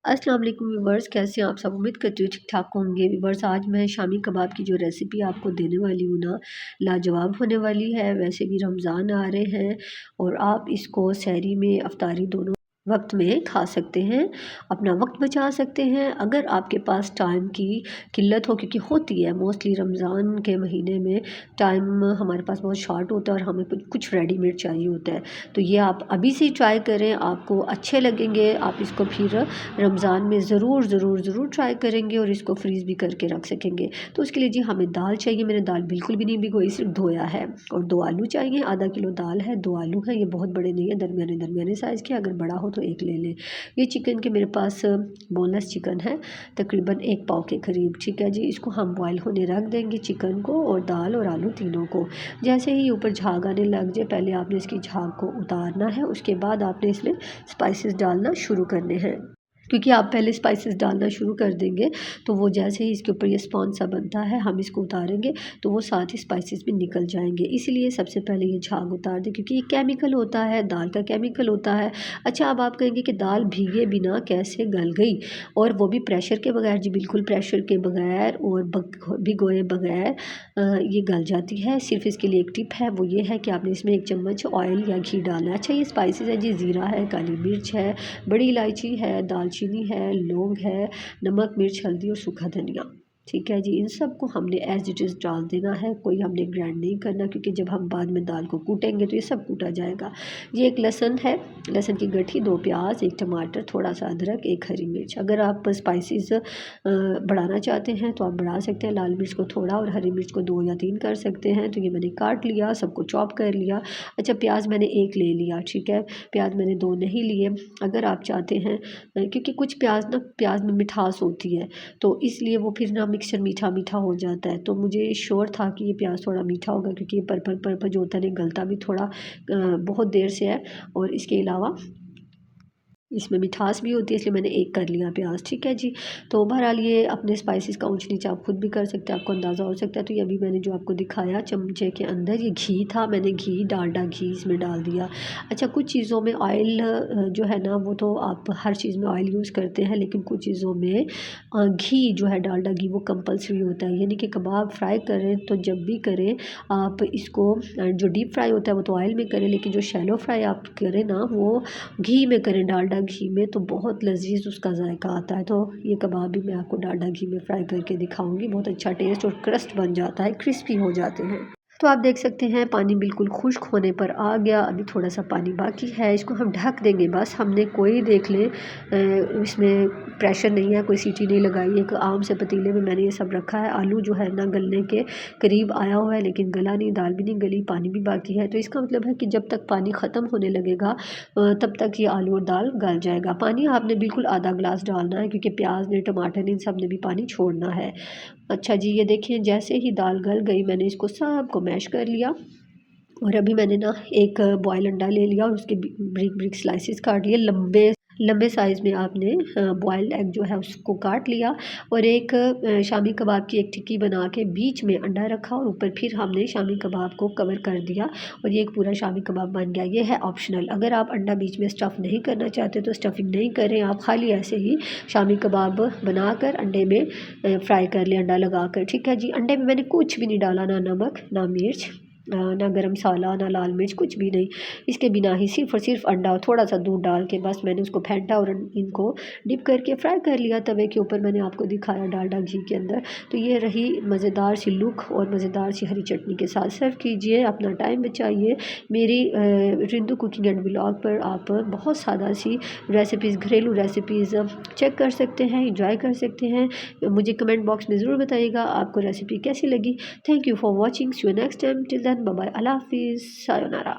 अस्सलाम वालेकुम व्यूवर्स, कैसे हैं आप सब। उम्मीद करती हूँ ठीक ठाक होंगे। व्यूवर्स, आज मैं शामी कबाब की जो रेसिपी आपको देने वाली हूँ ना, लाजवाब होने वाली है। वैसे भी रमज़ान आ रहे हैं और आप इसको सहरी में अफ्तारी दोनों वक्त में खा सकते हैं, अपना वक्त बचा सकते हैं। अगर आपके पास टाइम की किल्लत हो, क्योंकि होती है मोस्टली रमज़ान के महीने में टाइम हमारे पास बहुत शॉर्ट होता है और हमें कुछ कुछ रेडीमेड चाहिए होता है, तो ये आप अभी से ट्राई करें, आपको अच्छे लगेंगे। आप इसको फिर रमज़ान में ज़रूर ज़रूर ज़रूर ट्राई करेंगे और इसको फ्रीज़ भी करके रख सकेंगे। तो उसके लिए जी हमें दाल चाहिए। मैंने दाल बिल्कुल भी नहीं भिगोई, सिर्फ धोया है। और 2 आलू चाहिए, आधा किलो दाल है, 2 आलू हैं। ये बहुत बड़े नहीं है, दरमियाने दरमियाने साइज़ के। अगर बड़ा हो तो एक ले लें। ये चिकन के मेरे पास बोनलेस चिकन है, तकरीबन 1 पाव के करीब। ठीक है जी, इसको हम बॉयल होने रख देंगे, चिकन को और दाल और आलू तीनों को। जैसे ही ऊपर झाग आने लग जाए, पहले आपने इसकी झाग को उतारना है, उसके बाद आपने इसमें स्पाइसेस डालना शुरू करने हैं। क्योंकि आप पहले स्पाइसेस डालना शुरू कर देंगे तो वो जैसे ही इसके ऊपर ये स्पॉन्ज सा बनता है, हम इसको उतारेंगे तो वो साथ ही स्पाइसेस भी निकल जाएंगे। इसीलिए सबसे पहले ये झाग उतार दें, क्योंकि ये केमिकल होता है, दाल का केमिकल होता है। अच्छा, अब आप कहेंगे कि दाल भीगे बिना कैसे गल गई, और वो भी प्रेशर के बगैर। जी बिल्कुल प्रेशर के बगैर और भिगोए बगैर ये गल जाती है। सिर्फ इसके लिए एक टिप है, वो ये है कि आपने इसमें 1 चम्मच ऑयल या घी डालना है। अच्छा, ये स्पाइसेस है जी, ज़ीरा है, काली मिर्च है, बड़ी इलायची है, दालचीनी है, लौंग है, नमक, मिर्च, हल्दी और सूखा धनिया। ठीक है जी, इन सब को हमने एज इट इज़ डाल देना है, कोई हमने ग्राइंड नहीं करना, क्योंकि जब हम बाद में दाल को कूटेंगे तो ये सब कूटा जाएगा। ये एक लहसुन है, लहसुन की गठी, 2 प्याज, 1 टमाटर, थोड़ा सा अदरक, 1 हरी मिर्च। अगर आप स्पाइसेस बढ़ाना चाहते हैं तो आप बढ़ा सकते हैं। लाल मिर्च को थोड़ा और हरी मिर्च को 2 या 3 कर सकते हैं। तो ये मैंने काट लिया, सबको चॉप कर लिया। अच्छा, प्याज मैंने 1 ले लिया। ठीक है, प्याज मैंने 2 नहीं लिए। अगर आप चाहते हैं, क्योंकि कुछ प्याज में मिठास होती है, तो इसलिए वो फिर ना मिक्सचर मीठा मीठा हो जाता है। तो मुझे श्योर था कि ये प्याज थोड़ा मीठा होगा, क्योंकि ये पर्पल पर्पल जो होता है ना, गलता भी थोड़ा बहुत देर से है। और इसके अलावा इसमें मिठास भी होती है, इसलिए मैंने 1 कर लिया प्याज। ठीक है जी, तो बहरहाल ये अपने स्पाइसेस का ऊंच नीचे आप खुद भी कर सकते हैं, आपको अंदाज़ा हो सकता है। तो ये अभी मैंने जो आपको दिखाया, चमचे के अंदर ये घी था, मैंने घी, डालडा घी इसमें डाल दिया। अच्छा, कुछ चीज़ों में ऑयल जो है ना, वो तो आप हर चीज़ में ऑयल यूज़ करते हैं, लेकिन कुछ चीज़ों में घी जो है, डालडा घी, वो कंपलसरी होता है। यानी कि कबाब फ्राई करें तो जब भी करें आप इसको, जो डीप फ्राई होता है वो तो ऑयल में करें, लेकिन जो शैलो फ्राई आप करें ना, वो घी में करें, डालडा घी में, तो बहुत लजीज उसका जायका आता है। तो ये कबाब भी मैं आपको डालडा घी में फ्राई करके दिखाऊंगी। बहुत अच्छा टेस्ट और क्रस्ट बन जाता है, क्रिस्पी हो जाते हैं। तो आप देख सकते हैं पानी बिल्कुल खुश्क होने पर आ गया। अभी थोड़ा सा पानी बाकी है, इसको हम ढक देंगे बस। हमने कोई देख लें इसमें प्रेशर नहीं है, कोई सीटी नहीं लगाई। एक आम से पतीले में मैंने ये सब रखा है। आलू जो है ना, गलने के करीब आया हुआ है, लेकिन गला नहीं, दाल भी नहीं गली, पानी भी बाकी है। तो इसका मतलब है कि जब तक पानी ख़त्म होने लगेगा तब तक ये आलू और दाल गल जाएगा। पानी आपने बिल्कुल आधा गिलास डालना है, क्योंकि प्याज ने, टमाटर ने, इन सब ने भी पानी छोड़ना है। अच्छा जी, ये देखिए जैसे ही दाल गल गई, मैंने इसको सबको मैश कर लिया। और अभी मैंने ना एक बॉयल अंडा ले लिया और उसके ब्रिक ब्रिक स्लाइसेस काट लिए। लंबे लंबे साइज़ में आपने बॉयल्ड एग जो है उसको काट लिया। और एक शामी कबाब की एक टिक्की बना के बीच में अंडा रखा और ऊपर फिर हमने शामी कबाब को कवर कर दिया, और ये एक पूरा शामी कबाब बन गया। ये है ऑप्शनल, अगर आप अंडा बीच में स्टफ़ नहीं करना चाहते तो स्टफिंग नहीं करें, आप खाली ऐसे ही शामी कबाब बनाकर अंडे में फ्राई कर लें, अंडा लगा कर। ठीक है जी, अंडे में मैंने कुछ भी नहीं डाला, ना नमक, ना मिर्च, ना गरम मसाला, ना लाल मिर्च, कुछ भी नहीं। इसके बिना ही सिर्फ़ और सिर्फ अंडा और थोड़ा सा दूध डाल के बस मैंने उसको फेंटा और इनको डिप करके फ्राई कर लिया तवे के ऊपर। मैंने आपको दिखाया डालडा घी के अंदर। तो ये रही मज़ेदार सी लुक, और मज़ेदार सी हरी चटनी के साथ सर्व कीजिए, अपना टाइम बचाइए। मेरी रिंदू कुकिंग एंड व्लॉग पर आप बहुत सादा सी रेसिपीज़, घरेलू रेसिपीज़ चेक कर सकते हैं, इंजॉय कर सकते हैं। मुझे कमेंट बॉक्स में ज़रूर बताइएगा आपको रेसिपी कैसी लगी। Thank you for watching, see you next time, till then bye bye, अल्लाह हाफिज़, सायोनारा।